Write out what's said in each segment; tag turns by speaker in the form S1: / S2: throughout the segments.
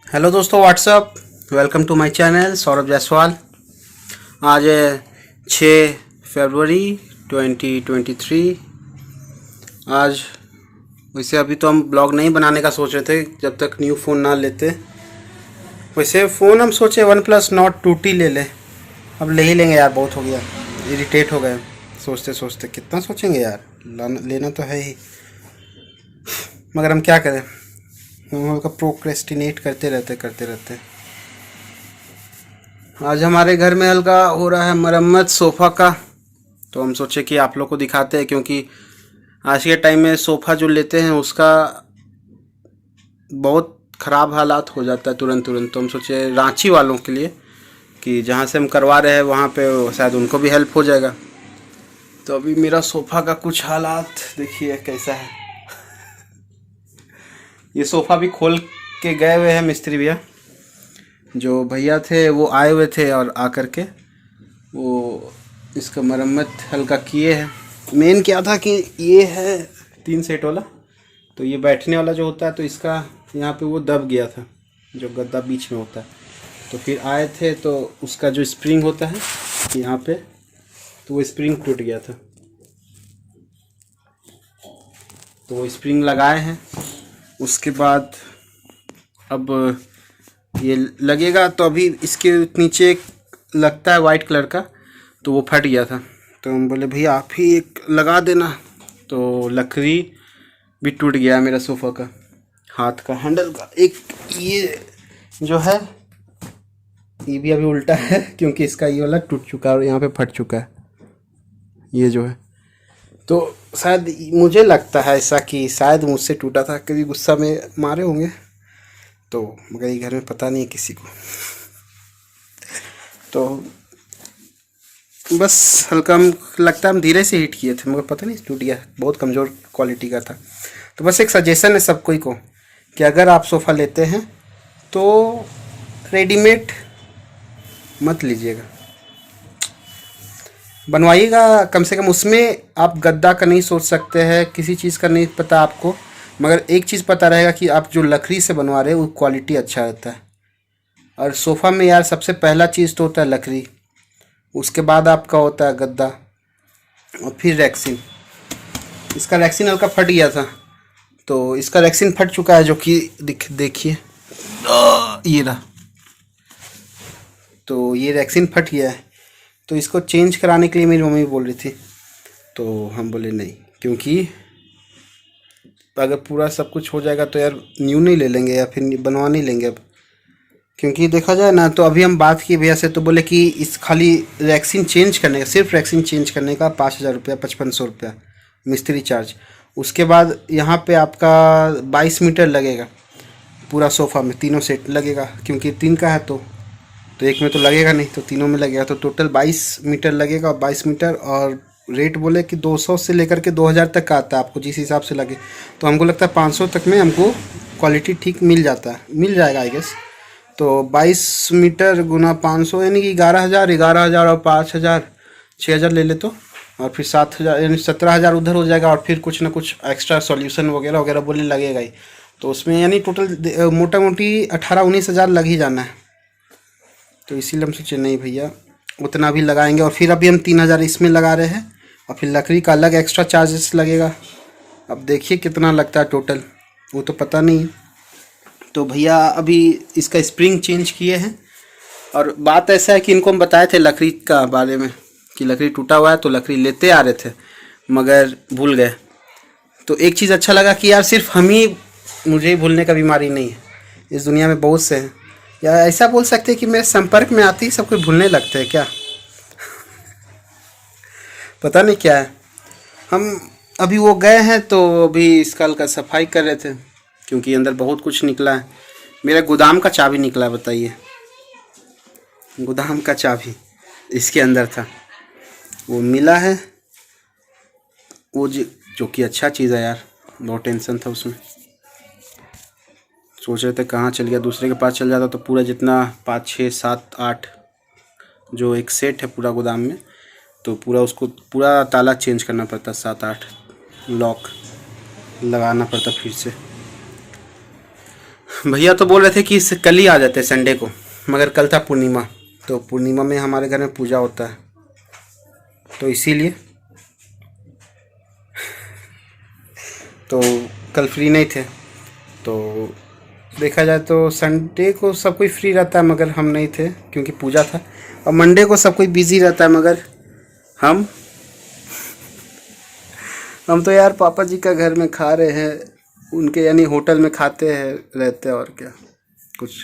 S1: Hello दोस्तों, what's up. Welcome to my channel Saurabh Jaiswal. आज है 6 फरवरी 2023। आज वैसे अभी तो हम ब्लॉग नहीं बनाने का सोच रहे थे जब तक न्यू फ़ोन ना लेते। वैसे फ़ोन हम सोचे वन प्लस नॉट 2T ले लें। अब ले ही लेंगे यार, बहुत हो गया, इरिटेट हो गए सोचते सोचते। कितना सोचेंगे यार, लेना तो है ही, मगर हम क्या करें, हम लोग का प्रोक्रेस्टिनेट करते रहते। आज हमारे घर में हल्का हो रहा है मरम्मत सोफ़ा का, तो हम सोचे कि आप लोग को दिखाते हैं, क्योंकि आज के टाइम में सोफ़ा जो लेते हैं उसका बहुत ख़राब हालात हो जाता है तुरंत तुरंत। तो हम सोचे रांची वालों के लिए कि जहाँ से हम करवा रहे हैं वहाँ पे शायद उनको भी हेल्प हो जाएगा। तो अभी मेरा सोफ़ा का कुछ हालात देखिए कैसा है। ये सोफ़ा भी खोल के गए हुए हैं मिस्त्री भैया, जो भैया थे वो आए हुए थे और आकर के वो इसका मरम्मत हल्का किए हैं। मेन क्या था कि ये है 3 सेट वाला, तो ये बैठने वाला जो होता है तो इसका यहाँ पे वो दब गया था, जो गद्दा बीच में होता है। तो फिर आए थे तो उसका जो स्प्रिंग होता है यहाँ पे, तो वो स्प्रिंग टूट गया था, तो वो स्प्रिंग लगाए हैं। उसके बाद अब ये लगेगा, तो अभी इसके नीचे एक लगता है वाइट कलर का, तो वो फट गया था। तो हम बोले भैया आप ही एक लगा देना, तो लकड़ी भी टूट गया है मेरा सोफ़ा का, हाथ का हैंडल का। एक ये जो है ये भी अभी उल्टा है, क्योंकि इसका ये वाला टूट चुका है और यहाँ पे फट चुका है ये जो है। तो शायद मुझे लगता है ऐसा कि शायद मुझसे टूटा था, कभी गुस्सा में मारे होंगे तो, मगर ये घर में पता नहीं है किसी को। तो बस हल्का हम लगता है हम धीरे से हिट किए थे, मगर पता नहीं टूट गया, बहुत कमज़ोर क्वालिटी का था। तो बस एक सजेशन है सब कोई को कि अगर आप सोफ़ा लेते हैं तो रेडीमेड मत लीजिएगा, बनवाइएगा कम से कम। उसमें आप गद्दा का नहीं सोच सकते हैं, किसी चीज़ का नहीं पता आपको, मगर एक चीज़ पता रहेगा कि आप जो लकड़ी से बनवा रहे हैं वो क्वालिटी अच्छा रहता है। और सोफ़ा में यार सबसे पहला चीज़ तो होता है लकड़ी, उसके बाद आपका होता है गद्दा और फिर रैक्सीन। इसका रैक्सीन हल्का फट गया था, तो इसका रैक्सीन फट चुका है, जो कि देखिए ये रहा, तो ये रैक्सीन फट गया है। तो इसको चेंज कराने के लिए मेरी मम्मी बोल रही थी, तो हम बोले नहीं, क्योंकि अगर पूरा सब कुछ हो जाएगा तो यार न्यू नहीं ले लेंगे या फिर बनवा नहीं लेंगे अब। क्योंकि देखा जाए ना, तो अभी हम बात किए भैया से, तो बोले कि इस खाली रैक्सीन चेंज करने का, सिर्फ रैक्सीन चेंज करने का 5,000 रुपया, 5500 रुपया मिस्त्री चार्ज। उसके बाद यहाँ पे आपका 22 मीटर लगेगा पूरा सोफ़ा में, तीनों सेट लगेगा, क्योंकि 3 का है तो एक में तो लगेगा नहीं, तो तीनों में लगेगा, तो टोटल 22 मीटर लगेगा। 22 मीटर और रेट बोले कि 200 से लेकर के 2000 तक का आता है, आपको जिस हिसाब से लगे। तो हमको लगता है 500 तक में हमको क्वालिटी ठीक मिल जाएगा आई गेस। तो 22 मीटर गुना 500 यानी कि 11,000 और 5,000 6,000 ले ले, तो और फिर 7,000 यानी 17,000 उधर हो जाएगा, और फिर कुछ ना कुछ एक्स्ट्रा सॉल्यूशन वगैरह वगैरह बोले लगेगा ही। तो उसमें यानी टोटल मोटा मोटी 18-19 हज़ार लग ही जाना है। तो इसीलिए हम सोचे नहीं भैया उतना भी लगाएंगे, और फिर अभी हम 3,000 इसमें लगा रहे हैं, और फिर लकड़ी का अलग एक्स्ट्रा चार्जेस लगेगा। अब देखिए कितना लगता है टोटल, वो तो पता नहीं। तो भैया अभी इसका स्प्रिंग चेंज किए हैं, और बात ऐसा है कि इनको हम बताए थे लकड़ी का बारे में कि लकड़ी टूटा हुआ है, तो लकड़ी लेते आ रहे थे मगर भूल गए। तो एक चीज़ अच्छा लगा कि यार सिर्फ मुझे ही भूलने का बीमारी नहीं है, इस दुनिया में बहुत से हैं, या ऐसा बोल सकते हैं कि मेरे संपर्क में आते ही सब कुछ भूलने लगते हैं क्या। पता नहीं क्या है। हम अभी वो गए हैं, तो अभी इस कल का सफाई कर रहे थे, क्योंकि अंदर बहुत कुछ निकला है। मेरा गोदाम का चाबी निकला है, बताइए, गोदाम का चाबी इसके अंदर था, वो मिला है, वो जो कि अच्छा चीज़ है यार, बहुत टेंशन था उसमें। सोच रहे थे कहाँ चल गया, दूसरे के पास चल जाता तो पूरा जितना 5 6 7 8 जो एक सेट है पूरा गोदाम में, तो पूरा उसको पूरा ताला चेंज करना पड़ता, 7 8 लॉक लगाना पड़ता फिर से। भैया तो बोल रहे थे कि कल ही आ जाते संडे को, मगर कल था पूर्णिमा, तो पूर्णिमा में हमारे घर में पूजा होता है, तो इसीलिए तो कल फ्री नहीं थे। तो देखा जाए तो संडे को सब कोई फ्री रहता है, मगर हम नहीं थे क्योंकि पूजा था। और मंडे को सब कोई बिजी रहता है, मगर हम तो यार पापा जी का घर में खा रहे हैं, उनके यानी होटल में खाते हैं रहते हैं, और क्या कुछ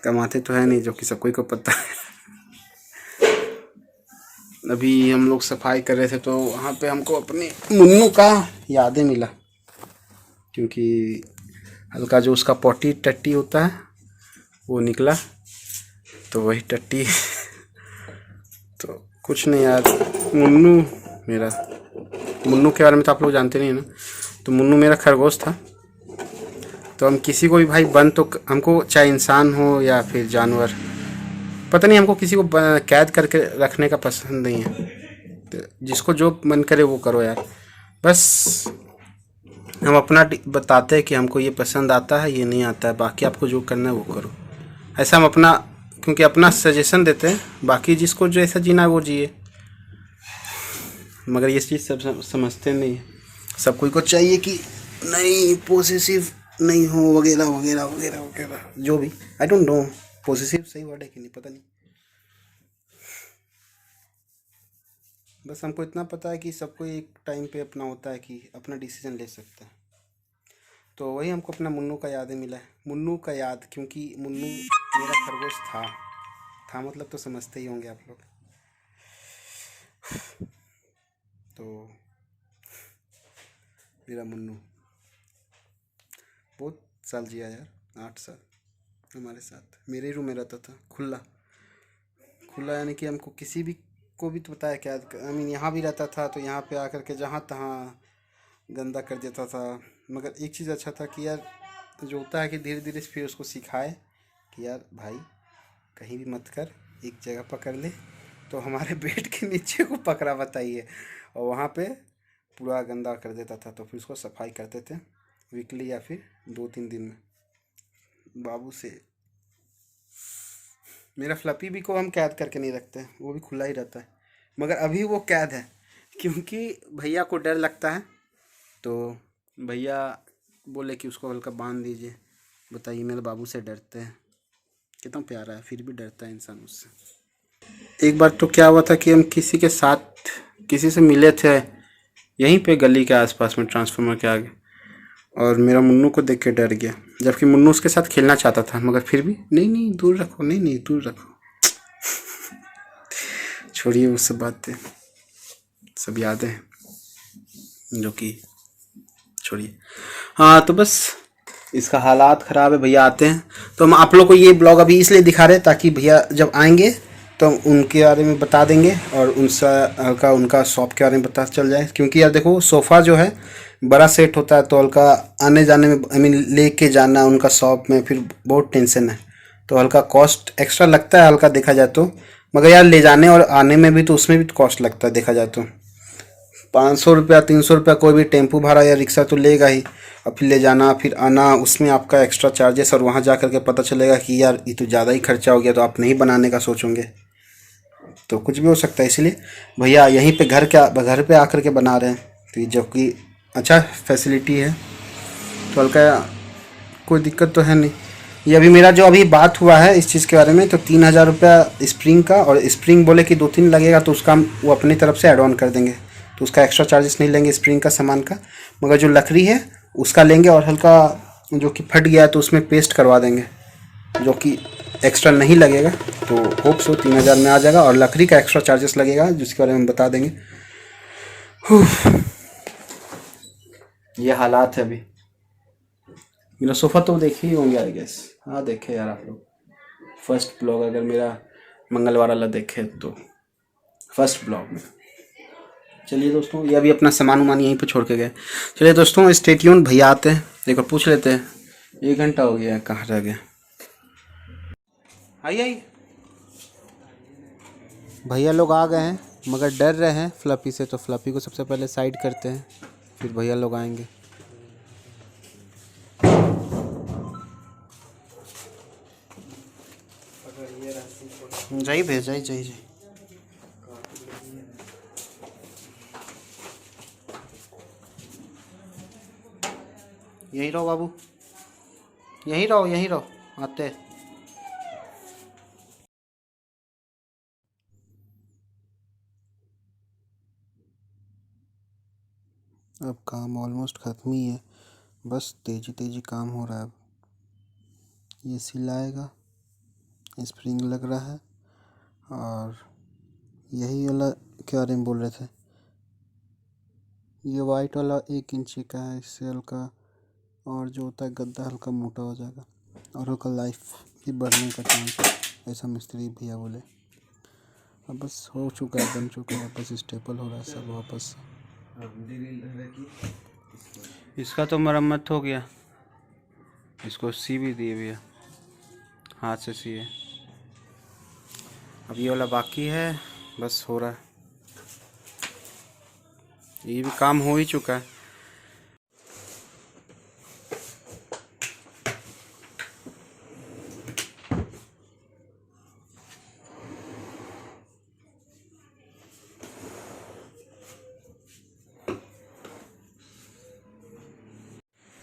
S1: कमाते तो है नहीं, जो कि सबको को पता है। अभी हम लोग सफाई कर रहे थे तो वहाँ पे हमको अपने मुन्नू का यादें मिला, क्योंकि हल्का जो उसका पोटी टट्टी होता है वो निकला, तो वही टट्टी तो कुछ नहीं यार, मुन्नू मेरा, मुन्नू के बारे में तो आप लोग जानते नहीं है ना, तो मुन्नू मेरा खरगोश था। तो हम किसी को भी भाई बंद तो हमको, चाहे इंसान हो या फिर जानवर, पता नहीं, हमको किसी को कैद करके रखने का पसंद नहीं है। तो जिसको जो मन करे वो करो यार, बस हम अपना बताते हैं कि हमको ये पसंद आता है, ये नहीं आता है, बाकी आपको जो करना है वो करो। ऐसा हम अपना, क्योंकि अपना सजेशन देते हैं, बाकी जिसको जो ऐसा जीना है वो जिए, मगर ये चीज़ सब समझते नहीं है। सब कोई को चाहिए कि नहीं पॉसेसिव नहीं हो, वगैरह वगैरह वगैरह वगैरह, जो भी, आई डोंट नो पॉसेसिव सही वर्ड है कि नहीं, पता नहीं। बस हमको इतना पता है कि सबको एक टाइम पे अपना होता है कि अपना डिसीजन ले सकता है। तो वही हमको अपना मुन्नू का यादें मिला है, मुन्नू का याद, क्योंकि मुन्नू मेरा खरगोश था मतलब तो समझते ही होंगे आप लोग। तो मेरा मुन्नू बहुत साल जिया यार, 8 साल हमारे साथ, मेरे रूम में रहता था, खुला यानी कि हमको किसी भी को भी तो पता है क्या, आई मीन यहाँ भी रहता था, तो यहाँ पे आकर के जहाँ तहाँ गंदा कर देता था। मगर एक चीज़ अच्छा था कि यार जो होता है कि धीरे धीरे फिर उसको सिखाए कि यार भाई कहीं भी मत कर, एक जगह पकड़ ले, तो हमारे बेड के नीचे को पकड़ा बताइए, और वहाँ पे पूरा गंदा कर देता था, तो फिर उसको सफाई करते थे वीकली या फिर 2-3 दिन में। बाबू से मेरा फ्लपी भी को हम कैद करके नहीं रखते, वो भी खुला ही रहता है, मगर अभी वो कैद है क्योंकि भैया को डर लगता है, तो भैया बोले कि उसको हल्का बांध दीजिए। बताइए, मेरे बाबू से डरते हैं, कितना प्यारा है, फिर भी डरता है इंसान उससे। एक बार तो क्या हुआ था कि हम किसी के साथ किसी से मिले थे यहीं पे गली के आसपास में, ट्रांसफार्मर के आगे, और मेरा मुन्नू को देख के डर गया, जबकि मुन्नू उसके साथ खेलना चाहता था, मगर फिर भी नहीं दूर रखो, नहीं दूर रखो। छोड़िए वो सब बातें, सब यादें हैं जो कि छोड़िए। हाँ तो बस इसका हालात ख़राब है, भैया आते हैं तो हम आप लोग को ये ब्लॉग अभी इसलिए दिखा रहे हैं ताकि भैया जब आएंगे तो हम उनके बारे में बता देंगे, और उनका उनका शॉप के बारे में पता चल जाए। क्योंकि यार देखो सोफ़ा जो है बड़ा सेट होता है, तो हल्का आने जाने में, आई मीन लेके जाना उनका शॉप में, फिर बहुत टेंशन है, तो हल्का कॉस्ट एक्स्ट्रा लगता है हल्का देखा जाए तो। मगर यार ले जाने और आने में भी तो उसमें भी कॉस्ट लगता है देखा जाए तो, 500 रुपया 300 रुपया कोई भी टेम्पू भाड़ा या रिक्शा तो लेगा ही, और फिर ले जाना फिर आना, उसमें आपका एक्स्ट्रा चार्जेस, और वहाँ जा कर के पता चलेगा कि यार ये तो ज़्यादा ही खर्चा हो गया, तो आप नहीं बनाने का सोचोगे, तो कुछ भी हो सकता है। इसलिए भैया यहीं पे घर पे आकर के बना रहे हैं, तो ये जो कि अच्छा फैसिलिटी है, तो हल्का कोई दिक्कत तो है नहीं। ये अभी मेरा जो अभी बात हुआ है इस चीज़ के बारे में, तो 3000 रुपया स्प्रिंग का, और स्प्रिंग बोले कि 2-3 लगेगा, तो उसका हम वो अपनी तरफ से ऐड ऑन कर देंगे, तो उसका एक्स्ट्रा चार्जेस नहीं लेंगे स्प्रिंग का सामान का, मगर जो लकड़ी है उसका लेंगे, और हल्का जो कि फट गया है तो उसमें पेस्ट करवा देंगे, जो कि एक्स्ट्रा नहीं लगेगा, तो होप सो 3000 में आ जाएगा, और लकड़ी का एक्स्ट्रा चार्जेस लगेगा जिसके बारे में हम बता देंगे। ये हालात है अभी। मेरा सोफ़ा तो देखे ही होंगे आई गेस, हाँ देखे यार आप लोग, फर्स्ट ब्लॉग अगर मेरा मंगलवार वाला देखे तो फर्स्ट ब्लॉग में। चलिए दोस्तों, ये अभी अपना सामान उमान यहीं पे छोड़ के गए। चलिए दोस्तों स्टे ट्यून, भैया आते हैं, एक बार पूछ लेते हैं, 1 घंटा हो गया है, कहाँ रह गए। आइए भैया लोग आ गए हैं, मगर डर रहे हैं फ्लपी से, तो फ्लपी को सबसे पहले साइड करते हैं, फिर भैया लोग आएंगे। जाई भेज जाई जाई जाई। यहीं रहो बाबू, यहीं रहो यहीं रहो, आते। अब काम ऑलमोस्ट ख़त्म ही है, बस तेज़ी तेज़ी काम हो रहा है। अब ये सिलाएगा, स्प्रिंग लग रहा है, और यही वाला क्या बारे में बोल रहे थे, ये वाइट वाला 1 इंची का है, इससे हल्का, और जो होता है गद्दा हल्का मोटा हो जाएगा और हल्का लाइफ भी बढ़ने का चांस है, ऐसा मिस्त्री भैया बोले। अब बस हो चुका है, बन चुका है, बस स्टेपल हो रहा है सब वापस। इसका तो मरम्मत हो गया, इसको सी भी दिए भैया, हाथ से सिए। अब ये वाला बाकी है, बस हो रहा है, ये भी काम हो ही चुका है।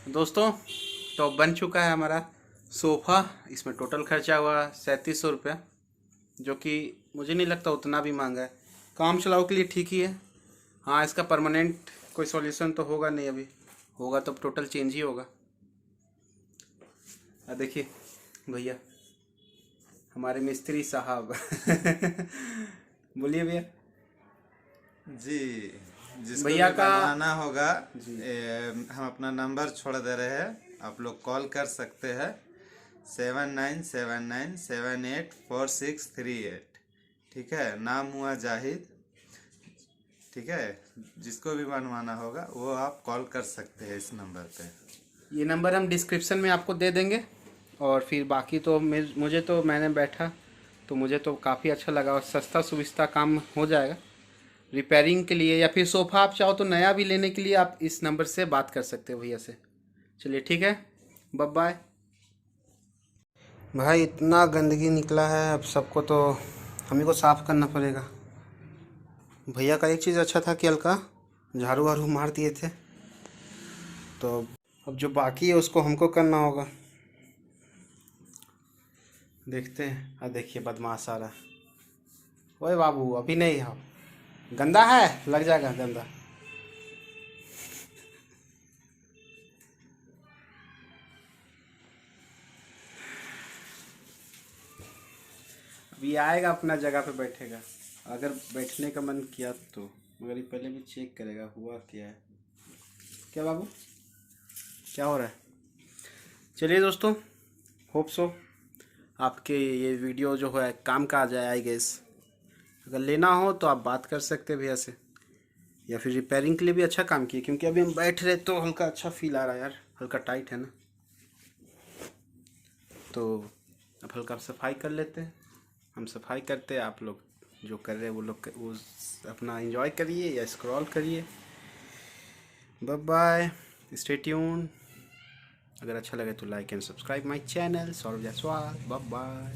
S1: दोस्तों तो बन चुका है हमारा सोफ़ा। इसमें टोटल खर्चा हुआ 3700 रुपया, जो कि मुझे नहीं लगता उतना भी महंगा है, काम चलाओ के लिए ठीक ही है। हाँ, इसका परमानेंट कोई सॉल्यूशन तो होगा नहीं, अभी होगा तो टोटल चेंज ही होगा। देखिए भैया, हमारे मिस्त्री साहब बोलिए भैया।
S2: जी, जिसको
S1: भैया
S2: भी
S1: का
S2: बनवाना होगा हम अपना नंबर छोड़ दे रहे हैं, आप लोग कॉल कर सकते हैं 7979784638। ठीक है, नाम हुआ जाहिद। ठीक है, जिसको भी बनवाना होगा वो आप कॉल कर सकते हैं इस नंबर पे।
S1: ये नंबर हम डिस्क्रिप्शन में आपको दे देंगे, और फिर बाकी तो मुझे तो मैंने बैठा तो मुझे तो काफ़ी अच्छा लगा, और सस्ता सुविस्ता काम हो जाएगा। रिपेयरिंग के लिए या फिर सोफ़ा आप चाहो तो नया भी लेने के लिए आप इस नंबर से बात कर सकते हो भैया से। चलिए ठीक है, बाय बाय। भाई इतना गंदगी निकला है, अब सबको तो हम ही को साफ़ करना पड़ेगा। भैया का एक चीज़ अच्छा था कि हल्का झाड़ू वाड़ू मार दिए थे, तो अब जो बाकी है उसको हमको करना होगा। देखते हैं। देखिए बदमाश आ रहा है। ओए बाबू अभी नहीं है, गंदा है, लग जाएगा गंदा। अभी आएगा, अपना जगह पे बैठेगा, अगर बैठने का मन किया तो, मगर ये पहले भी चेक करेगा हुआ क्या है। क्या बाबू, क्या हो रहा है? चलिए दोस्तों, होप सो आपके ये वीडियो जो है काम का आ जाए आई गेस। अगर लेना हो तो आप बात कर सकते हैं भैया से, या फिर रिपेयरिंग के लिए भी अच्छा काम किए, क्योंकि अभी हम बैठ रहे तो हल्का अच्छा फील आ रहा है यार, हल्का टाइट है ना, तो अब हल्का सफाई कर लेते हैं। हम सफाई करते हैं, आप लोग जो कर रहे हैं वो लोग वो अपना एंजॉय करिए या स्क्रॉल करिए। Bye bye, stay tune. अगर अच्छा लगे तो like and subscribe my channel Saurabh Jaiswal. Bye bye.